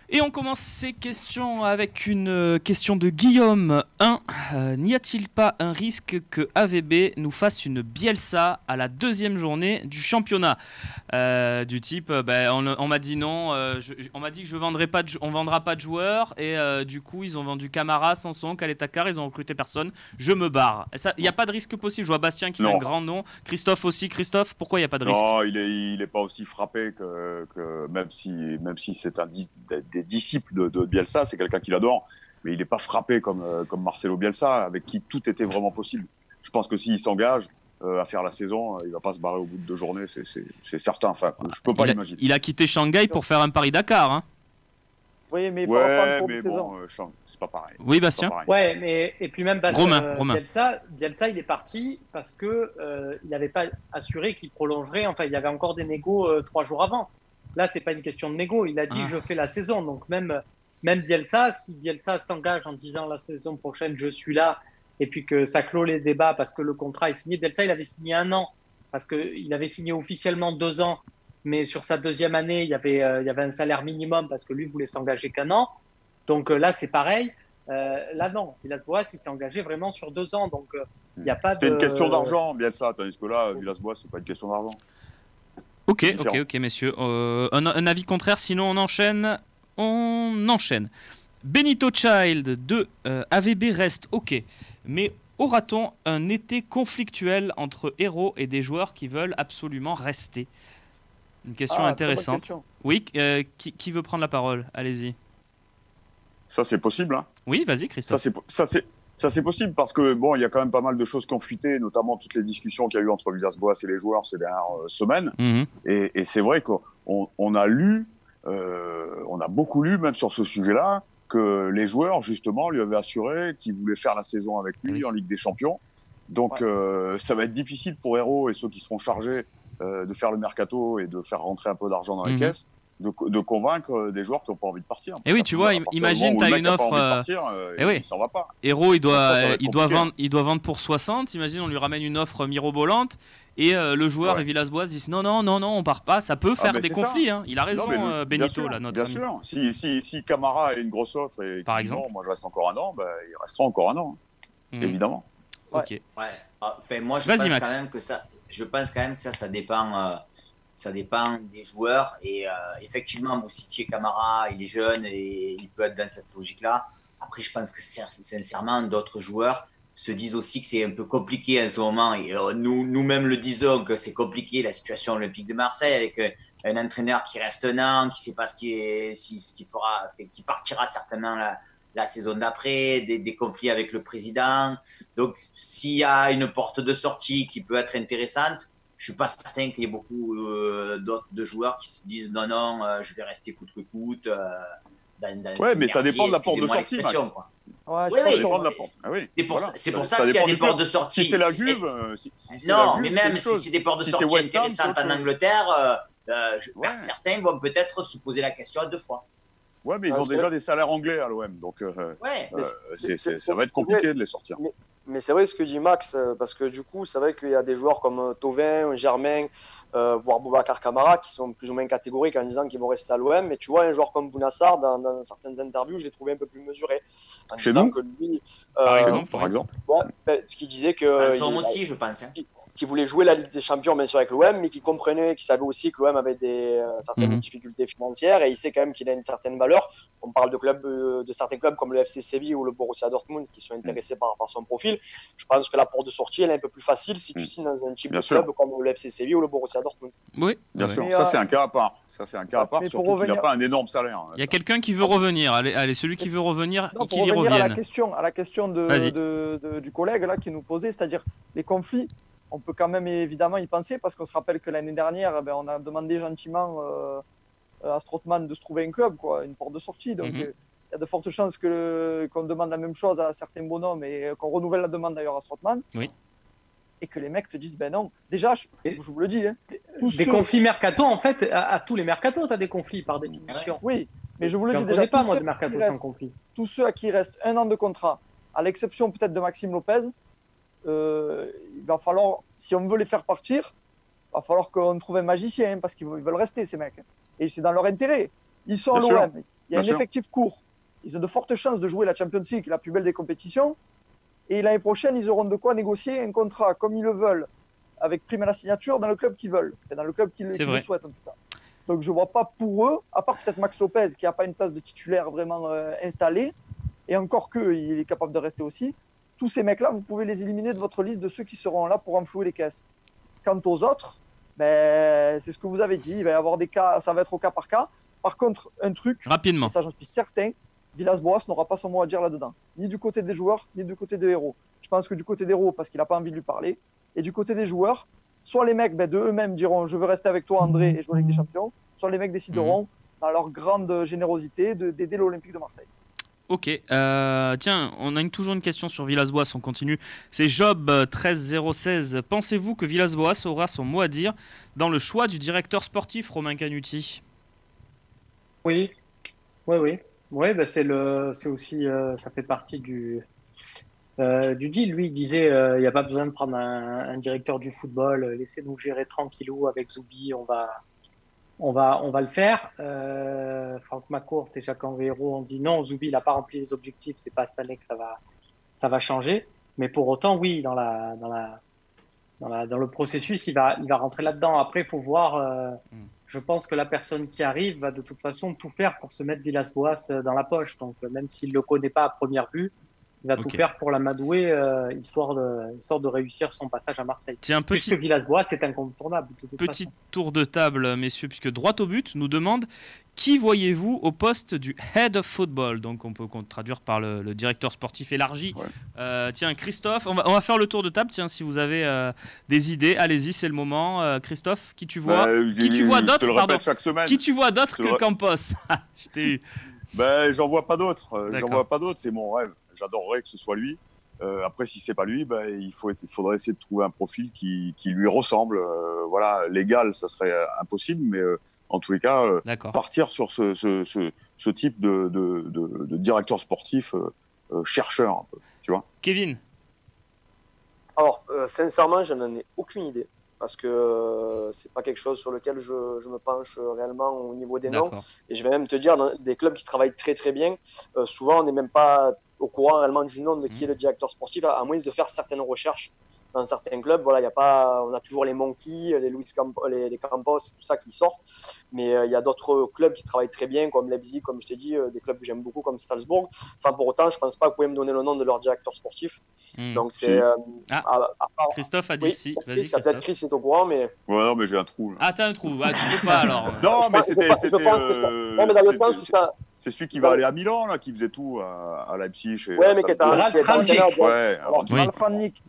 Et on commence ces questions avec une question de Guillaume 1. N'y a-t-il pas un risque que AVB nous fasse une Bielsa à la deuxième journée du championnat du type, on m'a dit non, on m'a dit que on vendra pas de joueurs et du coup ils ont vendu Camara, Sanson, Kaletakar, ils ont recruté personne, je me barre. Il n'y a pas de risque possible. Je vois Bastien qui fait un Non, grand nom, Christophe aussi. Christophe, pourquoi il n'y a pas de risque? non, il est pas aussi frappé que même si c'est des disciples de Bielsa, c'est quelqu'un qu'il adore, mais il n'est pas frappé comme Marcelo Bielsa, avec qui tout était vraiment possible. Je pense que s'il s'engage à faire la saison, il va pas se barrer au bout de 2 journées, c'est certain. Enfin, je peux pas l'imaginer. Il a quitté Shanghai pour faire un Paris-Dakar. Hein. Oui, mais il faut reprendre Ouais, pour mais 2 saisons. bon, c'est pas pareil. Oui, Pas Bastien. pareil. Ouais, mais et puis même Romain. Bielsa, il est parti parce que il n'avait pas assuré qu'il prolongerait. Enfin, il y avait encore des négos 3 jours avant. Là, c'est pas une question de négo. Il a dit je fais la saison. Donc même Bielsa, si Bielsa s'engage en disant la saison prochaine je suis là, et puis que ça clôt les débats parce que le contrat est signé. Bielsa, il avait signé 1 an parce qu'il avait signé officiellement 2 ans, mais sur sa deuxième année, il y avait un salaire minimum parce que lui voulait s'engager qu'1 an. Donc là, c'est pareil. Là, non. Villas-Boas, il s'est engagé vraiment sur 2 ans. Donc, il n'y a pas C'était une question d'argent, Bielsa, tandis que là, Villas-Boas, c'est pas une question d'argent. Ok, messieurs. Un avis contraire, sinon on enchaîne. On enchaîne. Benito Child de AVB reste ok. Mais aura-t-on un été conflictuel entre héros et des joueurs qui veulent absolument rester? Une question intéressante. Question. Oui, qui veut prendre la parole? Allez-y. Ça, c'est possible, hein. Oui, vas-y, Christophe. Ça, c'est possible parce que bon, il y a quand même pas mal de choses qui ont fuité, notamment toutes les discussions qu'il y a eu entre Villas-Boas et les joueurs ces dernières semaines. Et c'est vrai qu'on a lu, on a beaucoup lu même sur ce sujet-là, que les joueurs justement lui avaient assuré qu'ils voulaient faire la saison avec lui en Ligue des Champions. Donc ça va être difficile pour Hérault et ceux qui seront chargés de faire le mercato et de faire rentrer un peu d'argent dans les caisses. De convaincre des joueurs qui n'ont pas envie de partir. Et oui, tu vois, imagine, tu as une offre. Il s'en va pas. Hérault, il doit vendre pour 60. Imagine, on lui ramène une offre mirobolante. Et le joueur et Villas-Boas disent non, on part pas. Ça peut faire des conflits. Hein. Il a raison, Benito, là, notre ami. Bien sûr. Si Camara a une grosse offre et par exemple, non, moi je reste encore 1 an, il restera encore 1 an. Évidemment. Ok. Enfin, moi, je pense quand même que ça dépend. Ça dépend des joueurs et effectivement, vous citiez Camara, il est jeune et il peut être dans cette logique-là. Après, je pense que sincèrement, d'autres joueurs se disent aussi que c'est un peu compliqué en ce moment et nous-mêmes le disons que c'est compliqué la situation olympique de Marseille avec un entraîneur qui reste 1 an, qui ne sait pas ce qu'il fera, qui partira certainement la saison d'après, des conflits avec le président. Donc, s'il y a une porte de sortie qui peut être intéressante, je suis pas certain qu'il y ait beaucoup d'autres de joueurs qui se disent non, je vais rester coûte que coûte. Mais ça dépend de la porte de sortie, Max. Ça dépend de la porte. C'est pour ça que s'il y a des portes de sortie. Si c'est la Juve, non, mais même si c'est des portes de sortie intéressantes en Angleterre, certains vont peut-être se poser la question 2 fois. Ouais, mais ils ont déjà des salaires anglais à l'OM, donc ça va être compliqué de les sortir. Mais c'est vrai ce que dit Max, parce que du coup, c'est vrai qu'il y a des joueurs comme Thauvin, Germain, voire Boubacar Camara, qui sont plus ou moins catégoriques en disant qu'ils vont rester à l'OM. Mais tu vois, un joueur comme Bounassar, dans certaines interviews, je l'ai trouvé un peu plus mesuré. Chez nous que lui, par exemple. Bon, ce qu'il disait que. Aussi, je pense. Hein. Qui voulait jouer la Ligue des Champions, bien sûr, avec l'OM, mais qui comprenait, qui savait aussi que l'OM avait certaines difficultés financières, et il sait quand même qu'il a une certaine valeur. On parle de certains clubs comme le FC Séville ou le Borussia Dortmund qui sont intéressés par son profil. Je pense que la porte de sortie, elle est un peu plus facile si tu signes dans un type de club comme le FC Séville ou le Borussia Dortmund. Oui, bien sûr. Ça, c'est un cas à part. Surtout qu'il n'a pas un énorme salaire. Il y a quelqu'un qui veut revenir. Allez, celui qui veut revenir, qu'il y revienne. À la question du collègue là, qui nous posait, c'est-à-dire les conflits. On peut quand même évidemment y penser parce qu'on se rappelle que l'année dernière, on a demandé gentiment à Strootman de se trouver un club, une porte de sortie. Donc il y a de fortes chances qu'on demande la même chose à certains bonhommes et qu'on renouvelle la demande d'ailleurs à Strootman. Oui. Et que les mecs te disent non. Déjà, je vous le dis. Conflits mercato, en fait, à tous les mercatos, tu as des conflits par définition. Oui, mais je vous le dis déjà. Je ne connais pas, moi, de mercato sans conflit. Tous ceux à qui il reste 1 an de contrat, à l'exception peut-être de Maxime Lopez, il va falloir, si on veut les faire partir, il va falloir qu'on trouve un magicien parce qu'ils veulent rester, ces mecs. Et c'est dans leur intérêt. Ils sont à l'OM. il y a un effectif court. Ils ont de fortes chances de jouer la Champions League, la plus belle des compétitions. Et l'année prochaine, ils auront de quoi négocier un contrat comme ils le veulent, avec prime à la signature, dans le club qu'ils veulent, dans le club qu'ils le souhaitent en tout cas. Donc je ne vois pas pour eux, à part peut-être Max Lopez, qui n'a pas une place de titulaire vraiment installée, et encore il est capable de rester aussi. Tous ces mecs-là, vous pouvez les éliminer de votre liste de ceux qui seront là pour enflouer les caisses. Quant aux autres, c'est ce que vous avez dit, il va y avoir des cas, ça va être au cas par cas. Par contre, un truc, rapidement, ça j'en suis certain, Villas-Boas n'aura pas son mot à dire là-dedans, ni du côté des joueurs, ni du côté des héros. Je pense que du côté des héros, parce qu'il n'a pas envie de lui parler, et du côté des joueurs, soit les mecs de eux-mêmes diront je veux rester avec toi André et jouer avec des champions, soit les mecs décideront dans leur grande générosité d'aider l'Olympique de Marseille. Ok, tiens, on a toujours une question sur Villas-Boas, on continue. C'est Job 13016. Pensez-vous que Villas-Boas aura son mot à dire dans le choix du directeur sportif, Romain Canuti? Oui, c'est aussi, ça fait partie du deal. Lui, il disait, il n'y a pas besoin de prendre un directeur du football, laissez-nous gérer tranquillou avec Zoubi, on va le faire. Franck McCourt et Jacques-Henri Hérault ont dit non, Zoubi, il n'a pas rempli les objectifs, c'est pas cette année que ça va changer. Mais pour autant, oui, dans le processus, il va rentrer là-dedans. Après, il faut voir. Je pense que la personne qui arrive va de toute façon tout faire pour se mettre Villas-Boas dans la poche. Donc, même s'il ne le connaît pas à première vue, il va tout faire pour l'amadouer, histoire de réussir son passage à Marseille. Tiens, puisque Villas-Boas, c'est incontournable. Petit tour de table, messieurs, puisque Droit au but nous demande qui voyez-vous au poste du Head of Football? Donc, on peut traduire par le directeur sportif élargi. Ouais. Tiens, Christophe, on va faire le tour de table. Tiens, si vous avez des idées, allez-y, c'est le moment. Christophe, qui tu vois qui tu vois d'autre, pardon, qui tu vois d'autre que Campos? Je t'ai eu. J'en vois pas d'autres. C'est mon rêve. J'adorerais que ce soit lui. Après, si c'est pas lui, il faudrait essayer de trouver un profil qui lui ressemble. Voilà, légal, ça serait impossible, mais en tous les cas, partir sur ce type de directeur sportif chercheur, un peu, tu vois. Kevin. Alors, sincèrement, je n'en ai aucune idée. Parce que c'est pas quelque chose sur lequel je me penche réellement au niveau des noms. Et je vais même te dire, dans des clubs qui travaillent très très bien, souvent on n'est même pas au courant réellement du nom de qui est le directeur sportif, à moins de faire certaines recherches. Dans certains clubs, voilà, on a toujours les Monkey, les Campos, tout ça qui sortent. Mais il y a d'autres clubs qui travaillent très bien, comme Leipzig, comme je t'ai dit, des clubs que j'aime beaucoup, comme Salzbourg. Sans pour autant, je ne pense pas que vous pouvez me donner le nom de leur directeur sportif. Donc c'est. Christophe a dit si. Vas-y, peut-être Chris est au courant, mais. Ouais, non, mais j'ai un trou. Là. Ah, t'as un trou. Ah, tu peux pas alors. Non, mais c'était. Non, mais dans le sens où ça. C'est celui qui va aller à Milan, là, qui faisait tout à Leipzig. Ouais, mais qui est un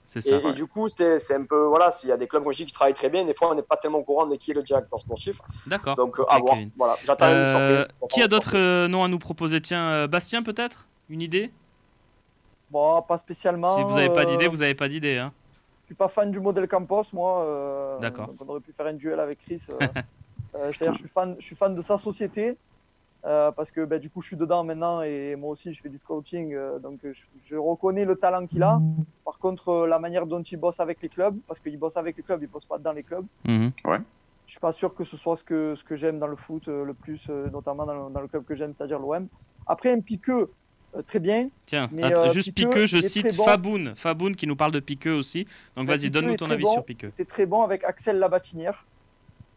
c'est ça. Et du coup, c'est un peu, voilà, s'il y a des clubs qui travaillent très bien, des fois, on n'est pas tellement au courant de qui est le directeur sportif. D'accord. Donc, à voir. Voilà, j'attends une surprise. Qui a d'autres noms à nous proposer? Tiens, Bastien, peut-être? Une idée? Bon, pas spécialement. Si vous n'avez pas d'idée, vous n'avez pas d'idée. Hein. Je suis pas fan du modèle Campos, moi. D'accord. Donc on aurait pu faire un duel avec Chris. C'est-à-dire, je suis fan de sa société. Parce que du coup je suis dedans maintenant et moi aussi je fais du scouting, donc je reconnais le talent qu'il a. Par contre, la manière dont il bosse avec les clubs, parce qu'il bosse avec les clubs, il bosse pas dans les clubs. Ouais. Je suis pas sûr que ce soit ce que j'aime dans le foot le plus, notamment dans le club que j'aime, c'est-à-dire l'OM. Après un Piqueux, très bien. Tiens, juste Piqueux, je cite Faboun qui nous parle de Piqueux aussi. Donc vas-y, donne-nous ton avis sur Piqueux. Il était très bon avec Axel Labatinière,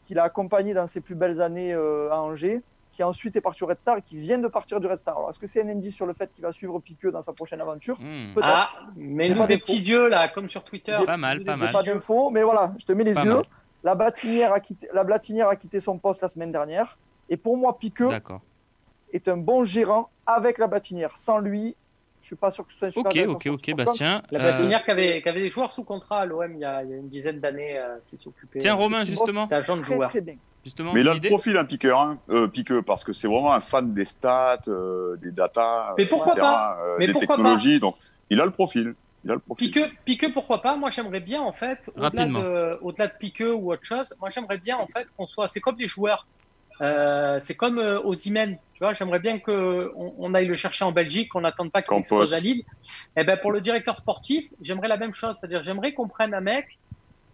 qu'il a accompagné dans ses plus belles années à Angers, qui ensuite est parti au Red Star et qui vient de partir du Red Star. Alors, est-ce que c'est un indice sur le fait qu'il va suivre Piqueux dans sa prochaine aventure? Peut-être. Ah, mais nous, des petits yeux, là, comme sur Twitter. Pas mal. J'ai pas d'infos, mais voilà, je te mets les yeux. La Blatinière a quitté son poste la semaine dernière. Et pour moi, Piqueux est un bon gérant avec la Blatinière. Sans lui, je suis pas sûr que ce soit un super Ok, Bastien. La Blatinière qui avait des joueurs sous contrat à l'OM il y a une dizaine d'années qui s'occupaient. Tiens, Romain, justement. C'est agent de joueur. Très bien. Justement, mais il a le profil, Piqueux, parce que c'est vraiment un fan des stats, des datas, mais pourquoi pas des technologies. Donc, il a le profil. Piqueux, pourquoi pas? Moi, j'aimerais bien, en fait, au-delà de Piqueux ou autre chose, moi, j'aimerais bien, en fait, qu'on soit. C'est comme les joueurs. C'est comme Osimhen. Tu vois, j'aimerais bien qu'on aille le chercher en Belgique, qu'on n'attende pas qu'il expose à Lille. Et ben, pour le directeur sportif, j'aimerais la même chose. C'est-à-dire, j'aimerais qu'on prenne un mec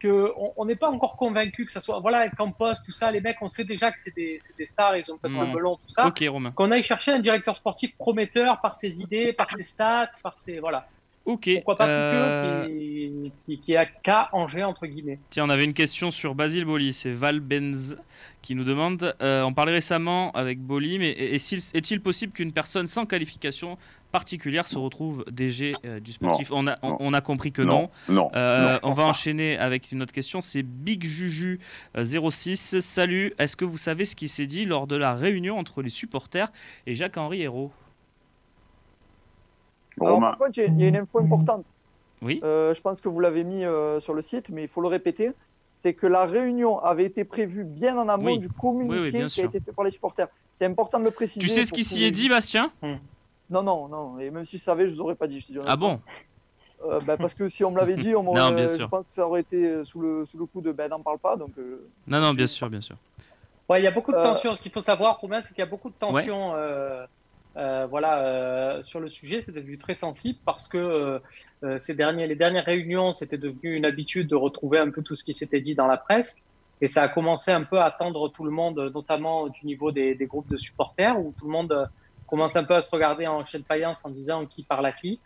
qu'on n'est pas encore convaincu que ça soit. Voilà, Campos, tout ça, les mecs, on sait déjà que c'est des stars, ils ont peut-être un melon, tout ça. Ok, Romain. Qu'on aille chercher un directeur sportif prometteur par ses idées, par ses stats, par ses. Voilà. Ok. Pourquoi pas qui a qu'à Angers, entre guillemets. Tiens, on avait une question sur Basile Boli. C'est Val Benz qui nous demande on parlait récemment avec Boli, mais est-il possible qu'une personne sans qualification particulière se retrouve DG du sportif? On a compris que non. Non. On va enchaîner avec une autre question. C'est Big Juju 06. Salut. Est-ce que vous savez ce qui s'est dit lors de la réunion entre les supporters et Jacques-Henri Hérault? Alors, par contre, il y a une info importante. Oui. Je pense que vous l'avez mis sur le site, mais il faut le répéter. C'est que la réunion avait été prévue bien en amont du communiqué qui a été fait par les supporters. C'est important de le préciser. Tu sais ce qui s'y est dit, Bastien? Non. Et même si je savais, je ne vous aurais pas dit. Je te ah bon? Parce que si on me l'avait dit, je pense que ça aurait été sous le coup de n'en parle pas. Donc, non, bien sûr. Ouais, il y a beaucoup de tensions. Ce qu'il faut savoir, Romain, c'est qu'il y a beaucoup de tensions. Sur le sujet, c'est devenu très sensible parce que les dernières réunions, c'était devenu une habitude de retrouver un peu tout ce qui s'était dit dans la presse. Et ça a commencé un peu à attendre tout le monde, notamment du niveau des groupes de supporters, où tout le monde commence un peu à se regarder en chaîne de faïence en disant qui parle à qui.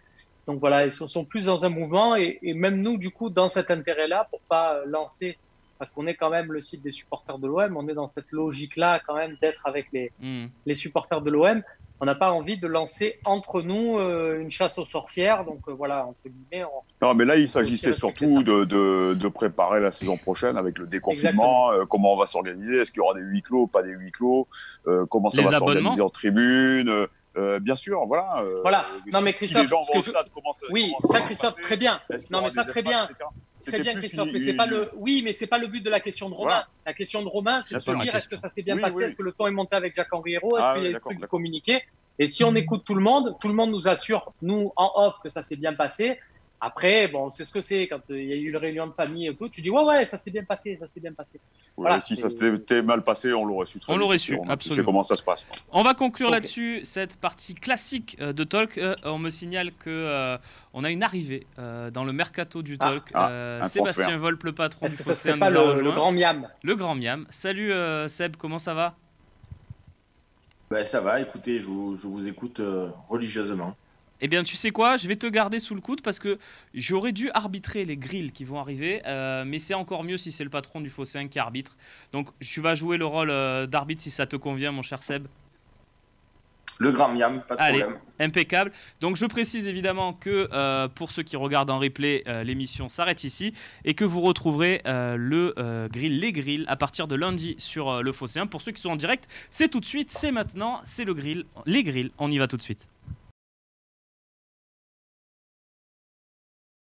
Donc voilà, ils sont plus dans un mouvement. Et même nous, du coup, dans cet intérêt-là, pour pas lancer, parce qu'on est quand même le site des supporters de l'OM, on est dans cette logique-là quand même d'être avec les supporters de l'OM. On n'a pas envie de lancer entre nous une chasse aux sorcières. Donc voilà, entre guillemets. Non, mais là, il s'agissait surtout de préparer la saison prochaine avec le déconfinement. Comment on va s'organiser? Est-ce qu'il y aura des huis clos, pas des huis clos? Comment ça va s'organiser en tribune? Bien sûr, voilà. Non, mais Christophe, si les gens vont au stade, oui, ça, Christophe, très bien. Non, mais ça, très bien. Très bien, Christophe. Mais c'est pas mais c'est pas le but de la question de Romain. Voilà. La question de Romain, c'est de se dire est-ce que ça s'est bien passé? Est-ce que le temps est monté avec Jacques-Henri Hérault? Est-ce qu'il y a des trucs du communiqué? Et si on écoute tout le monde nous assure, nous, en off, que ça s'est bien passé. Après, bon, c'est ce que c'est. Quand il y a eu une réunion de famille et tout, tu dis ouais, ça s'est bien passé, Voilà, si ça s'était mal passé, on l'aurait su très vite. On l'aurait su, absolument. Tu sais comment ça se passe. On va conclure là-dessus cette partie classique de Talk. On me signale que on a une arrivée dans le mercato du Talk. Sébastien Volpe, le patron du Phocéen, nous a rejoint. Le Grand Miam. Le Grand Miam. Salut Seb, comment ça va? Ça va, écoutez, je vous écoute religieusement. Eh bien, tu sais quoi? Je vais te garder sous le coude parce que j'aurais dû arbitrer les grilles qui vont arriver, mais c'est encore mieux si c'est le patron du Phocéen qui arbitre. Donc, tu vas jouer le rôle d'arbitre si ça te convient, mon cher Seb. Le Grand Miam, pas de problème. Impeccable. Donc, je précise évidemment que pour ceux qui regardent en replay, l'émission s'arrête ici et que vous retrouverez les grilles à partir de lundi sur le Phocéen. Pour ceux qui sont en direct, c'est tout de suite, c'est maintenant, c'est les grilles. On y va tout de suite.